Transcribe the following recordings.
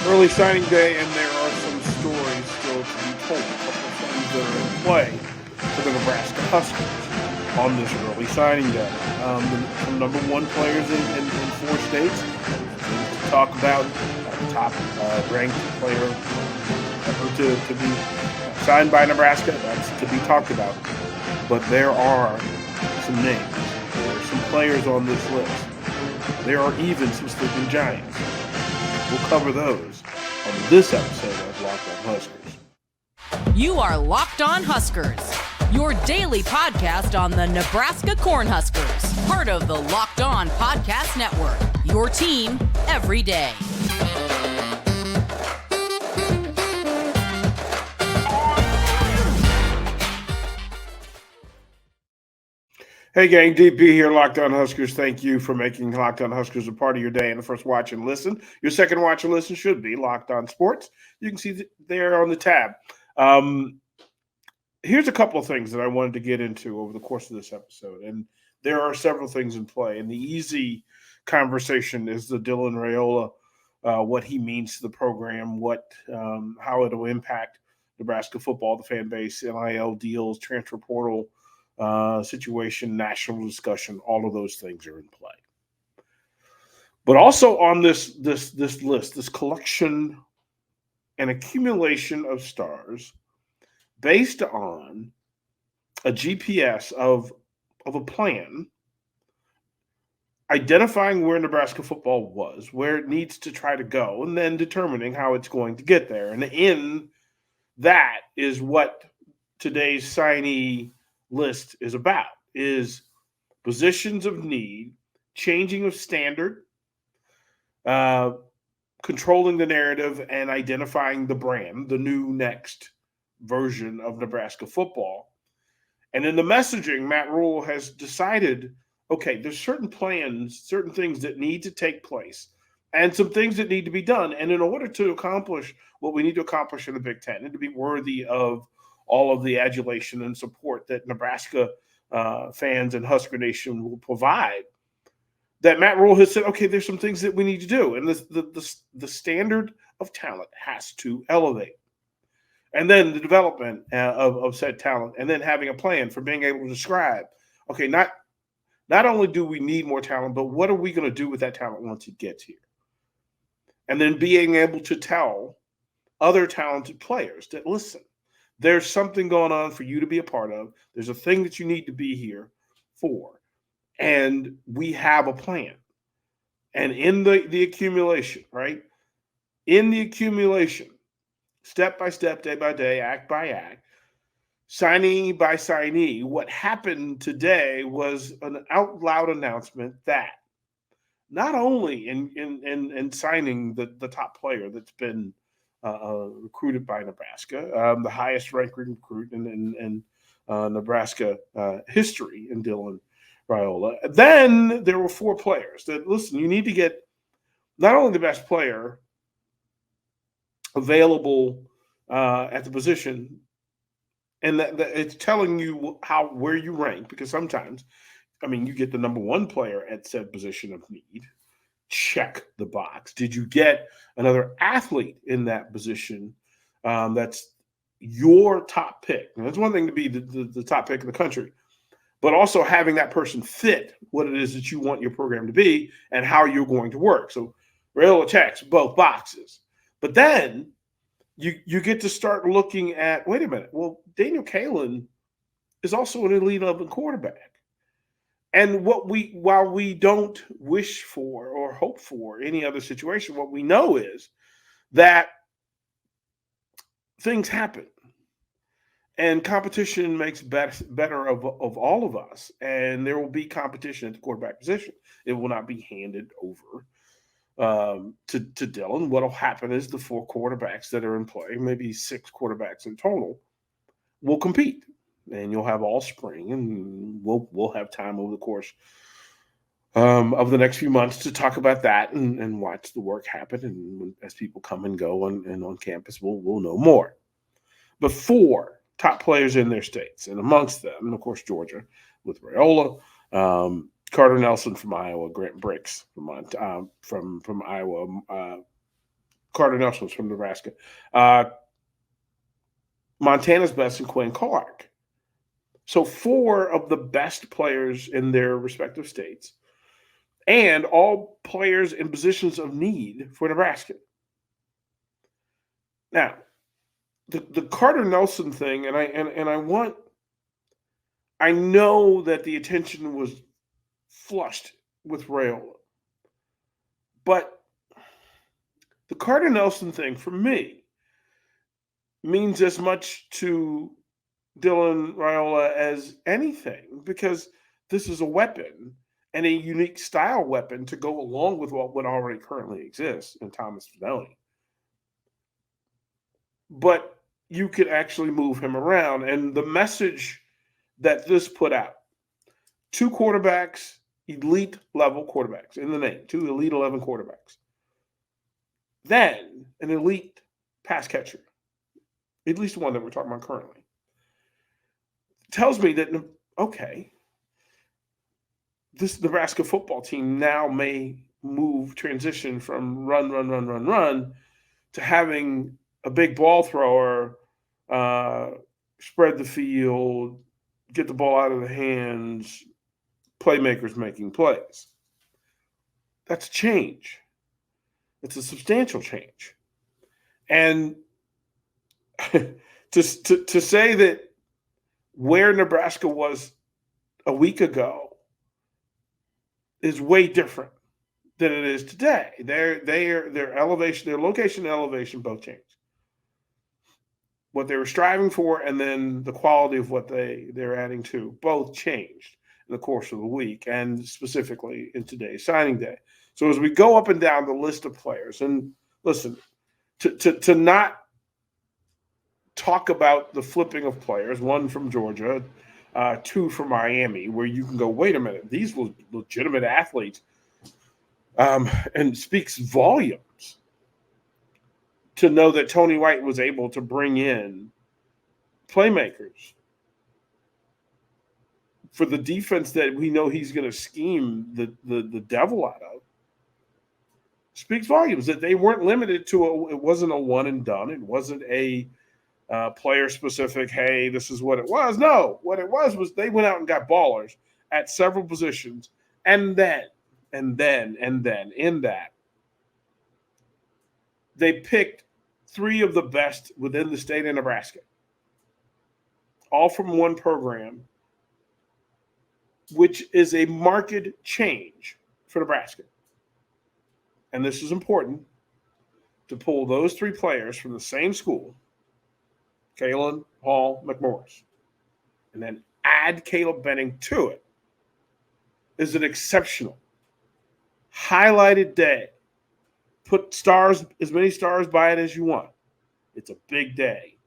Early signing day, and there are some stories still to be told. A couple of things that are in play for the Nebraska Huskers on this early signing day. Some number one players in four states. Things to talk about. The top ranked player to be signed by Nebraska. That's to be talked about. But there are some names. There are some players on this list. There are even some sleeping giants. We'll cover those on this episode of Locked On Huskers. You are Locked On Huskers, your daily podcast on the Nebraska Cornhuskers, part of the Locked On Podcast Network, your team every day. Hey gang, DP here, Locked On Huskers. Thank you for making Locked On Huskers a part of your day and the first watch and listen. Your second watch and listen should be Locked On Sports. You can see there on the tab. Here's a couple of things that I wanted to get into over the course of this episode, and there are several things in play. And the easy conversation is the Dylan Raiola, what he means to the program, how it will impact Nebraska football, the fan base, NIL deals, transfer portal situation, national discussion. All of those things are in play. But also on this list, this collection and accumulation of stars based on a GPS of a plan identifying where Nebraska football was, where it needs to try to go, and then determining how it's going to get there. And in that is what today's signee list is about, is positions of need, changing of standard, controlling the narrative, and identifying the brand, the new next version of Nebraska football. And in the messaging, Matt Rule has decided, okay, there's certain plans, certain things that need to take place, and some things that need to be done. And in order to accomplish what we need to accomplish in the Big Ten and to be worthy of all of the adulation and support that Nebraska fans and Husker Nation will provide, that Matt Rule has said, okay, there's some things that we need to do. And the standard of talent has to elevate. And then the development of said talent, and then having a plan for being able to describe, okay, not only do we need more talent, but what are we going to do with that talent once it gets here? And then being able to tell other talented players that, listen, there's something going on for you to be a part of. There's a thing that you need to be here for. And we have a plan. And in the accumulation, right? In the accumulation, step by step, day by day, act by act, signee by signee, what happened today was an out loud announcement that not only in signing the top player that's been recruited by Nebraska, the highest ranked recruit in Nebraska history in Dylan Raiola. Then there were four players that, listen, you need to get not only the best player available at the position, and that it's telling you where you rank, because sometimes, I mean, you get the number one player at said position of need. Check the box. Did you get another athlete in that position that's your top pick? And that's one thing to be the top pick in the country, but also having that person fit what it is that you want your program to be and how you're going to work. So Raiola checks both boxes. But then you get to start looking at, wait a minute, well, Daniel Kalen is also an elite level quarterback. And while we don't wish for or hope for any other situation, what we know is that things happen, and competition makes better of all of us. And there will be competition at the quarterback position. It will not be handed over to Dylan. What will happen is the four quarterbacks that are in play, maybe six quarterbacks in total, will compete. And you'll have all spring, and we'll have time over the course of the next few months to talk about that and watch the work happen. And as people come and go and on campus, we'll know more. But four top players in their states, and amongst them, and of course, Georgia with Raiola, Carter Nelson from Iowa, Grant Bricks from Iowa, Carter Nelson's from Nebraska. Montana's best in Quinn Clark. So 4 of the best players in their respective states, and all players in positions of need for Nebraska. Now, the Carter Nelson thing, and I know that the attention was flushed with Raiola, but the Carter Nelson thing for me means as much to Dylan Raiola as anything, because this is a weapon and a unique style weapon to go along with what already currently exists in Thomas Finelli. But you could actually move him around. And the message that this put out, 2 quarterbacks, elite level quarterbacks in the name, 2 elite 11 quarterbacks. Then an elite pass catcher, at least one that we're talking about currently, tells me that, okay, this Nebraska football team now may transition from run to having a big ball thrower, spread the field, get the ball out of the hands, playmakers making plays. That's a change. It's a substantial change. And to say that where Nebraska was a week ago is way different than it is today. Their elevation, their location and elevation both changed. What they were striving for and then the quality of what they're adding to both changed in the course of the week, and specifically in today's signing day. So as we go up and down the list of players, and listen, to not talk about the flipping of players, 1 from Georgia, 2 from Miami, where you can go, wait a minute, these were legitimate athletes, and speaks volumes to know that Tony White was able to bring in playmakers for the defense that we know he's going to scheme the devil out of. Speaks volumes that they weren't limited to it wasn't a one and done. It wasn't a player specific, hey, this is what it was. No, what it was they went out and got ballers at several positions, and then in that they picked 3 of the best within the state of Nebraska, all from one program, which is a marked change for Nebraska. And this is important, to pull those 3 players from the same school, Kalen, Hall, McMorris, and then add Caleb Benning to it, is an exceptional, highlighted day. Put stars, as many stars by it as you want. It's a big day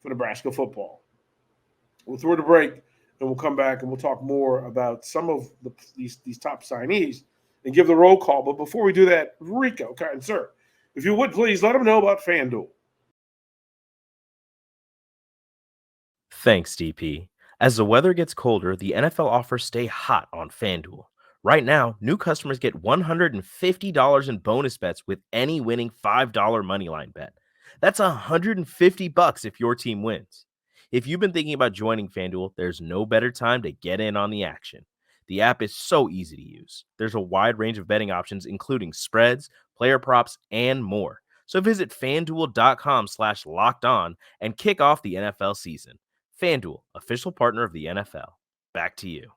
for Nebraska football. We'll throw it a break, and we'll come back and we'll talk more about some of these top signees and give the roll call. But before we do that, Rico, kind sir, if you would please let them know about FanDuel. Thanks, DP. As the weather gets colder, the NFL offers stay hot on FanDuel. Right now, new customers get $150 in bonus bets with any winning $5 moneyline bet. That's $150 if your team wins. If you've been thinking about joining FanDuel, there's no better time to get in on the action. The app is so easy to use. There's a wide range of betting options, including spreads, player props, and more. So visit FanDuel.com/lockedon and kick off the NFL season. FanDuel, official partner of the NFL. Back to you.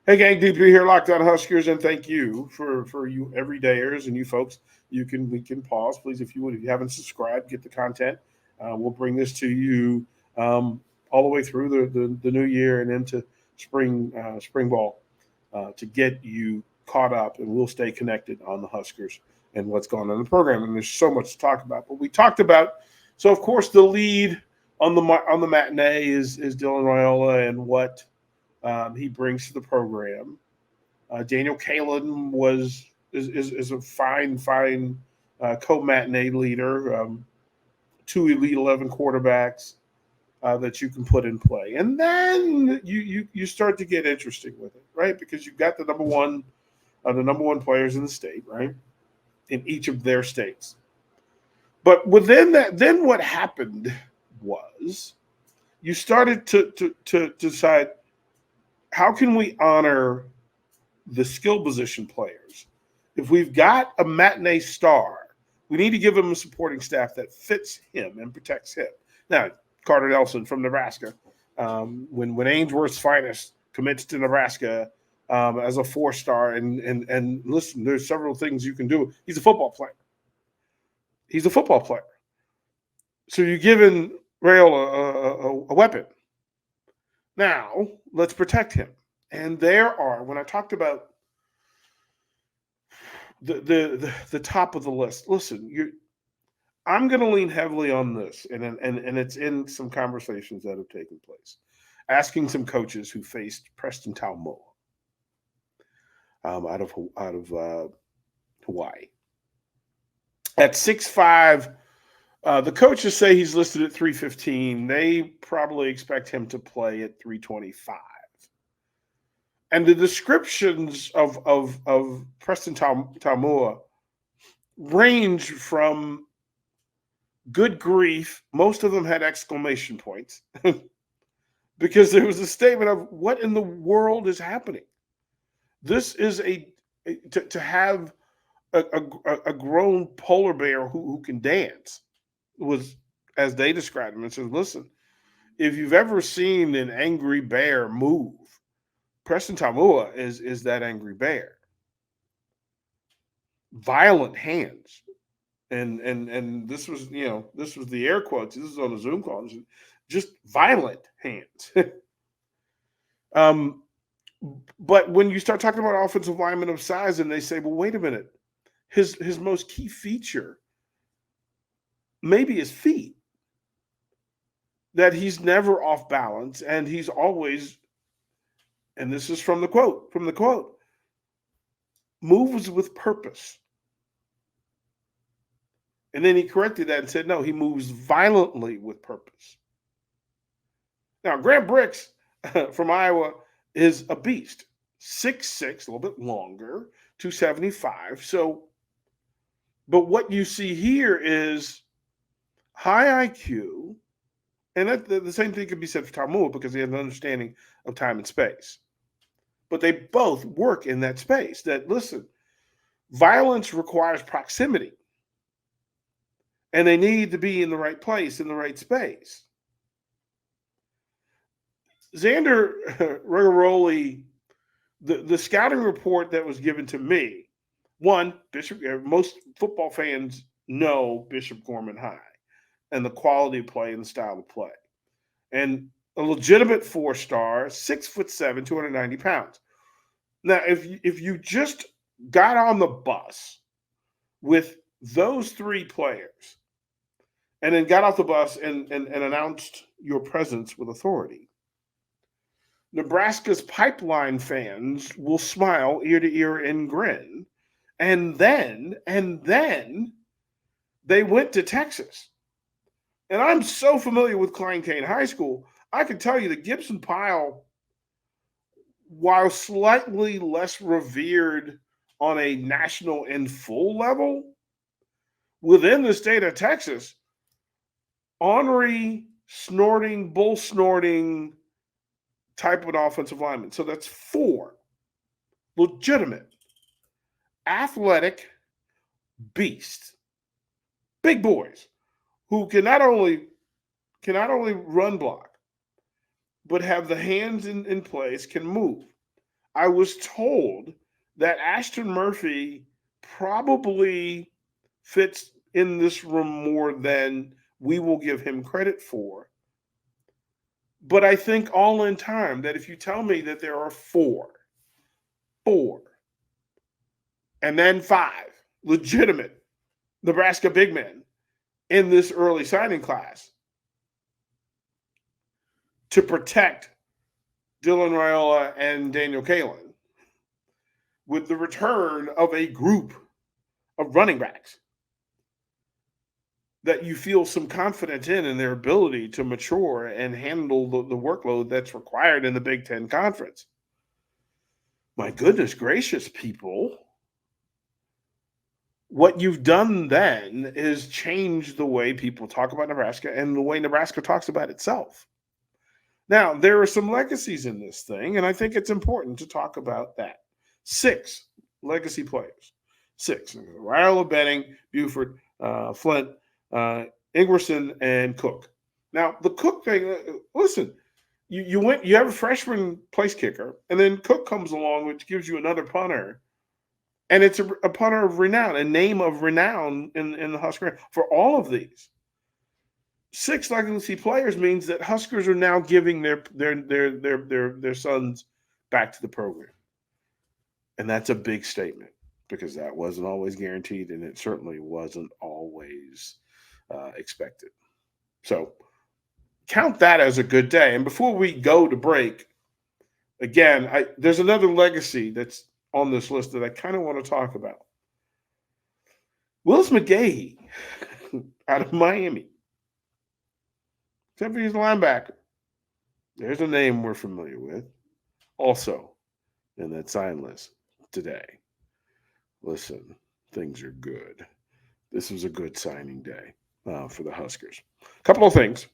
Hey, gang, DP here, Locked On Huskers, and thank you for you everydayers and you folks. We can pause, please, if you would. If you haven't subscribed, get the content. We'll bring this to you all the way through the new year and into spring ball to get you caught up, and we'll stay connected on the Huskers and what's going on in the program. And there's so much to talk about. But we talked about, so of course the lead on the matinee is Dylan Raiola and what he brings to the program. Daniel Kalen is a fine co-matinee leader. 2 Elite 11 quarterbacks that you can put in play. And then you start to get interesting with it, right? Because you've got the number 1 the number one players in the state, right? In each of their states. But within that, then what happened was you started to decide, how can we honor the skill position players? If we've got a matinee star, we need to give him a supporting staff that fits him and protects him. Now, Carter Nelson from Nebraska, when Ainsworth's finest commits to Nebraska as a 4-star, and listen, there's several things you can do. He's a football player. So you're giving Rayola a weapon. Now, let's protect him. And there are, when I talked about the top of the list, listen, I'm going to lean heavily on this, and it's in some conversations that have taken place, asking some coaches who faced Preston Talmoa out of Hawaii. At 6'5", the coaches say he's listed at 315. They probably expect him to play at 325. And the descriptions of Preston Talmoa range from good grief. Most of them had exclamation points because there was a statement of, what in the world is happening? This is to have a grown polar bear who can dance, was, as they described him, and says, listen, if you've ever seen an angry bear move, Preston Talmoa is that angry bear. Violent hands. And this was, this was the air quotes. This is on a Zoom call. Just violent hands. But when you start talking about offensive linemen of size, and they say, well, wait a minute, his most key feature maybe his feet, that he's never off balance, and he's always, and this is from the quote, moves with purpose. And then he corrected that and said, no, he moves violently with purpose. Now, Grant Bricks from Iowa is a beast. 6'6", a little bit longer, 275. So, but what you see here is high IQ, and the same thing could be said for Talmoa because he has an understanding of time and space. But they both work in that space. That, listen, violence requires proximity. And they need to be in the right place, in the right space. Xander Rigoroli, the scouting report that was given to me, one, most football fans know Bishop Gorman High and the quality of play and the style of play. And a legitimate 4-star, 6'7", 290 pounds. Now, if you just got on the bus with those three players and then got off the bus and announced your presence with authority, Nebraska's pipeline fans will smile ear to ear and grin. And then they went to Texas. And I'm so familiar with Klein Cain High School, I can tell you that Gibson Pyle, while slightly less revered on a national and full level, within the state of Texas, ornery, snorting, bull snorting type of offensive lineman. So that's 4 legitimate, athletic beasts, big boys who can not only run block, but have the hands in place, can move. I was told that Ashton Murphy probably fits in this room more than we will give him credit for. But I think all in time that if you tell me that there are 4, and then 5 legitimate Nebraska big men in this early signing class to protect Dylan Raiola and Daniel Kalen, with the return of a group of running backs that you feel some confidence in their ability to mature and handle the workload that's required in the Big Ten Conference. My goodness gracious, people. What you've done then is change the way people talk about Nebraska and the way Nebraska talks about itself. Now, there are some legacies in this thing, and I think it's important to talk about that. 6 legacy players. 6. Raiola, Benning, Buford, Flint, Ingerson, and Cook. Now, the Cook thing, listen, you have a freshman place kicker, and then Cook comes along, which gives you another punter. And it's a punter of renown, a name of renown in the Husker for all of these. 6 legacy players means that Huskers are now giving their sons back to the program. And that's a big statement because that wasn't always guaranteed, and it certainly wasn't always expected. So count that as a good day. And before we go to break, again, there's another legacy that's on this list that I kind of want to talk about. Willis McGahee out of Miami. Except for he's a linebacker. There's a name we're familiar with. Also in that sign list today. Listen, things are good. This was a good signing day for the Huskers. A couple of things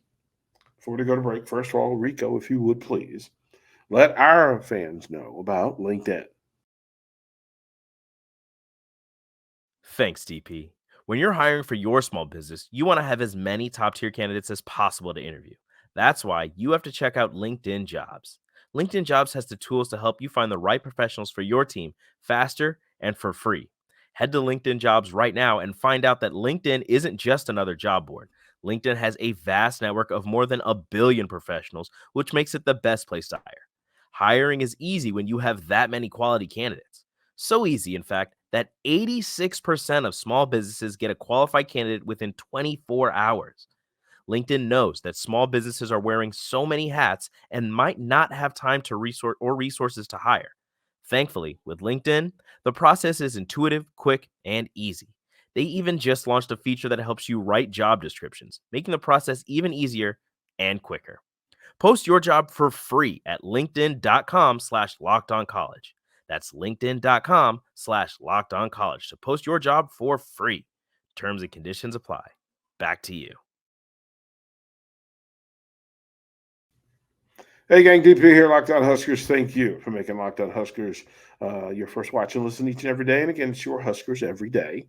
before we go to break. First of all, Rico, if you would please, let our fans know about LinkedIn. Thanks, DP. When you're hiring for your small business, you want to have as many top-tier candidates as possible to interview. That's why you have to check out LinkedIn Jobs. LinkedIn Jobs has the tools to help you find the right professionals for your team faster and for free. Head to LinkedIn Jobs right now and find out that LinkedIn isn't just another job board. LinkedIn has a vast network of more than 1 billion professionals, which makes it the best place to hire. Hiring is easy when you have that many quality candidates. So easy, in fact, that 86% of small businesses get a qualified candidate within 24 hours. LinkedIn knows that small businesses are wearing so many hats and might not have time to resources to hire. Thankfully, with LinkedIn, the process is intuitive, quick, and easy. They even just launched a feature that helps you write job descriptions, making the process even easier and quicker. Post your job for free at linkedin.com/lockedoncollege. That's linkedin.com/lockedoncollege to post your job for free. Terms and conditions apply. Back to you. Hey, gang, DP here, Locked On Huskers. Thank you for making Locked On Huskers your first watch and listen each and every day. And again, it's your Huskers every day.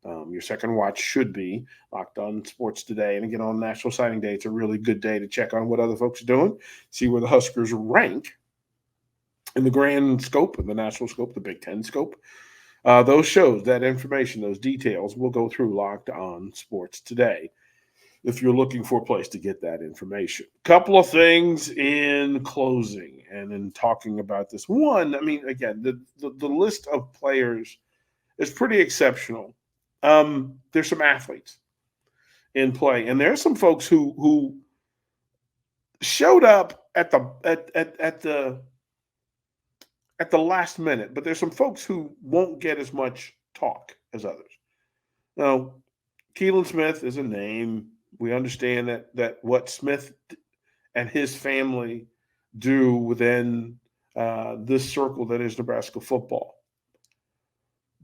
Your second watch should be Locked On Sports Today. And again, on National Signing Day, it's a really good day to check on what other folks are doing, see where the Huskers rank in the grand scope, in the national scope, the Big Ten scope. Those shows, that information, those details, we'll go through Locked On Sports Today if you're looking for a place to get that information. Couple of things in closing and in talking about this. One, I mean, again, the list of players is pretty exceptional. There's some athletes in play, and there are some folks who showed up at the last minute, but there's some folks who won't get as much talk as others. Now, Keelan Smith is a name. We understand that what Smith and his family do within this circle that is Nebraska football.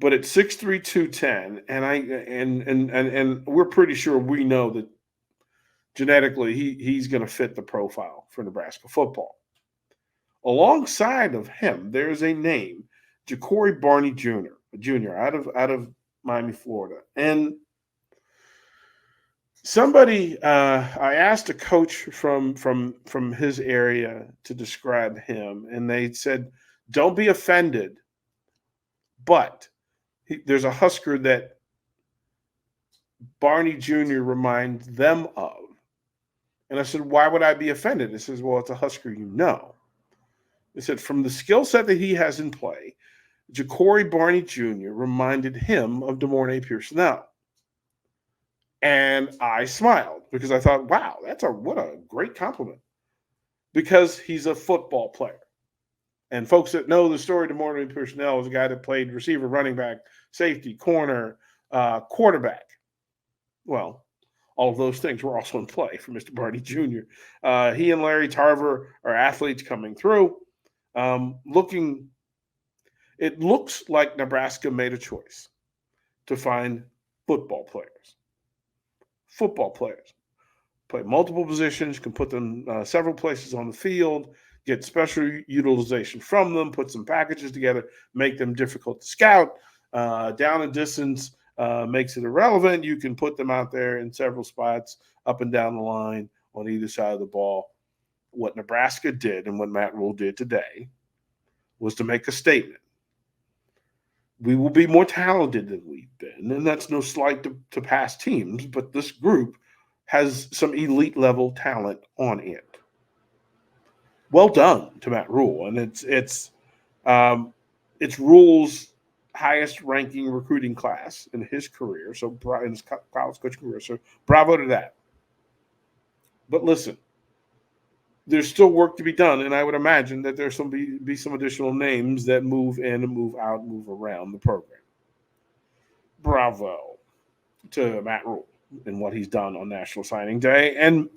But at 6'3", 210, and we're pretty sure we know that genetically he's going to fit the profile for Nebraska football. Alongside of him, there's a name, Ja'Cory Barney Jr. out of Miami, Florida. And somebody, I asked a coach from his area to describe him, and they said, "Don't be offended, but there's a Husker that Barney Jr. reminds them of." And I said, "Why would I be offended?" He says, "Well, it's a Husker you know." They said, "From the skill set that he has in play, Ja'Cory Barney Jr. reminded him of DeMornay Pearson." And I smiled because I thought, wow, what a great compliment, because he's a football player. And folks that know the story, DeMornay Pearson is a guy that played receiver, running back, safety, corner, quarterback. Well, all of those things were also in play for Mr. Barney Jr. He and Larry Tarver are athletes coming through, looking It looks like Nebraska made a choice to find football players. Football players. Play multiple positions, can put them several places on the field, get special utilization from them, put some packages together, make them difficult to scout. Down and distance makes it irrelevant. You can put them out there in several spots up and down the line on either side of the ball. What Nebraska did and what Matt Rule did today was to make a statement. We will be more talented than we've been, and that's no slight to past teams, but this group has some elite level talent on it. Well done to Matt Rule, and it's Rule's highest ranking recruiting class in his career, so in his college coaching career. So bravo to that. But listen, there's still work to be done, and I would imagine that there's be some additional names that move in and move out, move around the program. Bravo to Matt Rule and what he's done on National Signing Day. And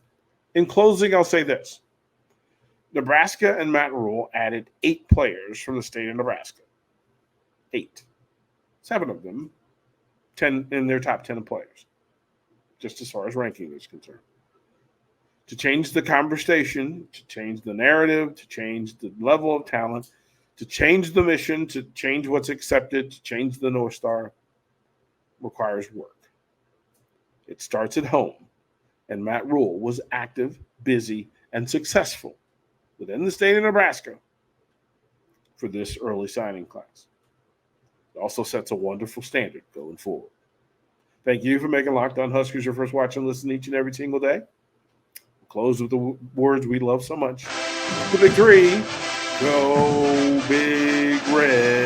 in closing, I'll say this. Nebraska and Matt Rule added 8 players from the state of Nebraska. 8. 7 of them 10 in their top 10 players, just as far as ranking is concerned. To change the conversation, to change the narrative, to change the level of talent, to change the mission, to change what's accepted, to change the North Star requires work. It starts at home, and Matt Rule was active, busy, and successful within the state of Nebraska for this early signing class. It also sets a wonderful standard going forward. Thank you for making Locked On Huskers your first watch and listen each and every single day. We'll close with the words we love so much. The victory, go Big Red.